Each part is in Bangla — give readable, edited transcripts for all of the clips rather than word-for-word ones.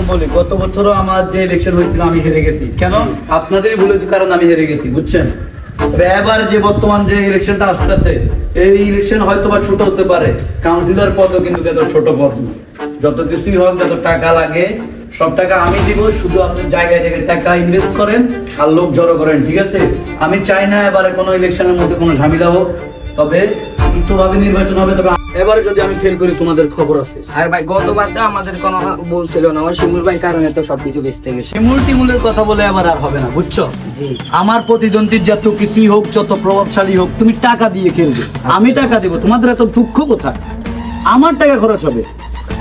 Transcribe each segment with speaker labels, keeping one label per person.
Speaker 1: বলি, গত বছরও আমার যে ইলেকশন হয়েছিল আমি হেরে গেছি। কেন? আপনাদেরই ভুলের কারণে আমি হেরে গেছি, বুঝছেন? তবে এবার যে বর্তমান যে ইলেকশনটা আসতেছে, এই ইলেকশন হয়তো বা ছোট হতে পারে, কাউন্সিলর পদও কিন্তু এত ছোট পদ না। যত কিছুই হোক, যত টাকা লাগে সব টাকা আমি দিব, শুধু আপনি জায়গায় জায়গায় টাকা ইনভেস্ট করেন আর লোক জড়ো করেন, ঠিক আছে? আমি চাই না এবারে কোনো ইলেকশনের মধ্যে কোনো ঝামেলা হোক, তবে সুষ্ঠুভাবে নির্বাচন হবে। তবে এবারে যদি আমি ফেল করি তোমাদের খবর আছে।
Speaker 2: আর ভাই গতবার তো আমাদের কোনো বলছিল না, আমার শিমুল ভাই কারণে তো সবকিছু বেচতে গেছে।
Speaker 1: শিমুল টিমুলের কথা বলে আবার আর হবে না, বুঝছো?
Speaker 2: জি
Speaker 1: আমার প্রতিদ্বন্দ্বীর যত কিছুই হোক, যত প্রভাবশালী হোক, তুমি টাকা দিয়ে খেলবে, আমি টাকা দেবো। তোমাদের এত দুঃখ কোথায়? আমার টাকা খরচ হবে।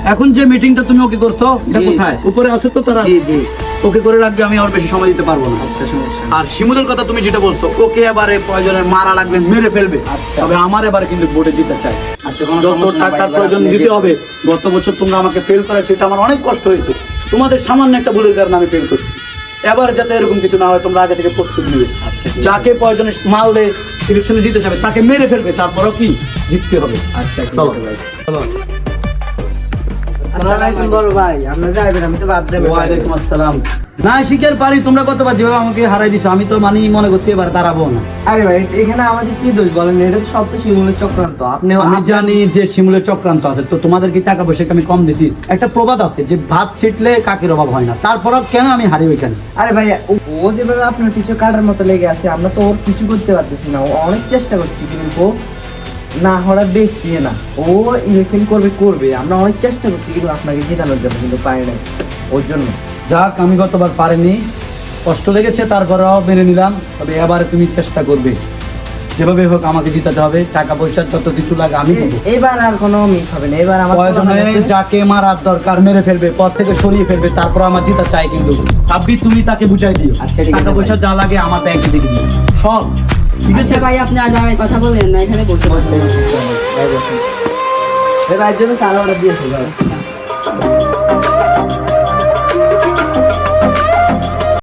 Speaker 1: এখন যে মিটিংটা তুমি ওকে করছো, এটা
Speaker 2: জি।
Speaker 1: কোথায়? উপরে আছে তো তারা,
Speaker 2: জি জি
Speaker 1: ওকে করে রাখবে, আমি আর বেশি সময় দিতে পারবো না।
Speaker 2: আচ্ছা সমস্যা নেই।
Speaker 1: আর শিমুলের কথা তুমি যেটা বলছো, ওকে এবারে প্রয়োজনে মারা লাগবে, মেরে ফেলবে।
Speaker 2: আচ্ছা।
Speaker 1: তবে আমার এবারে কিন্তু ভোটে দিতে চাই।
Speaker 2: আচ্ছা কোনো
Speaker 1: যত
Speaker 2: সমস্যা নেই ভাই,
Speaker 1: টাকার
Speaker 2: এবার
Speaker 1: প্রয়োজন
Speaker 2: আপনি
Speaker 1: দিতে
Speaker 2: যে-
Speaker 1: হবে। গত বছর তোমরা আমাকে ফেল করাচ্ছো, এটা আমার অনেক কষ্ট হয়েছে। তোমাদের সামান্য একটা ভুলের কারণে আমি ফেল করছি। এবার যাতে এরকম কিছু না হয়, তোমরা আগে থেকে প্রস্তুতি নেবে।
Speaker 2: আচ্ছা, ঠিক
Speaker 1: যাকে প্রয়োজনে মারলে ইলেকশনে জিতে যাবে, তাকে মেরে ফেলবে, তারপরও কি জিততে হবে।
Speaker 2: আচ্ছা ঠিক
Speaker 1: চলো।
Speaker 2: আছে ভাই।
Speaker 1: চলো।
Speaker 2: আসসালামু বড় ভাই, আমরা যাইবেন, আমি তো বাদ দেব।
Speaker 1: ওয়ালাইকুম আসসালাম। না শিকার পারি, তোমরা কতবার যেভাবে আমাকে হারাই দিছো, আমি তো মানি মনে করতে এবার দাঁড়াবো না।
Speaker 2: আরে ভাই এখানে আমাদের কি দোষ বলেন? এটা তো সব তো শিমুলের চক্রান্ত। আপনি
Speaker 1: আমি জানি যে শিমুলের চক্রান্ত আছে, তো তোমাদের কি টাকা পয়সা আমি কম দিছি? একটা প্রবাদ আছে যে ভাত ছিটলে কাকের অভাব হয় না। তারপরও কেন আমি হারি ওইখানে?
Speaker 2: আরে ভাই ও যেভাবে আপনার পিছু কাটার মতো লেগে আছে, আমরা তো ওর কিছু করতে পারতেছি না। ও অনেক চেষ্টা করছি কিন্তু ও না হওয়ার দেখছি না। ও ইলেকশন করবে, আমরা অনেক চেষ্টা করছি কিন্তু আপনাকে জেতানোর জন্য, কিন্তু পারি নাই ওর জন্য।
Speaker 1: যাক, আমি গতবার পারিনি, কষ্ট লেগেছে, তারপরেও মেনে নিলাম। তবে এবারে তুমি চেষ্টা করবে, যেভাবে হোক আমাকে জিতাতে হবে। টাকা পয়সা যত কিছু লাগে আমি দেবো।
Speaker 2: এবার আর কোনো মিস হবে না। এবার আমার
Speaker 1: প্রয়োজনে যাকে মারার দরকার মেরে ফেলবে, পথ থেকে সরিয়ে ফেলবে, তারপর আমার জিতা চাই। কিন্তু ভাববি তুমি তাকে বুঝাই দিও,
Speaker 2: আচ্ছা, ঠিক আছে
Speaker 1: টাকা পয়সা
Speaker 2: ভাই।
Speaker 1: যা লাগে আমার ব্যাংকে দিয়ে দিও সব, ঠিক আছে?
Speaker 3: আচ্ছা ভাই, আপনি আর জামাই কথা বলেন না, এখানে বসে বসে।
Speaker 2: ভাই জন্য কালো অর্ডার দিয়েছি ভাই।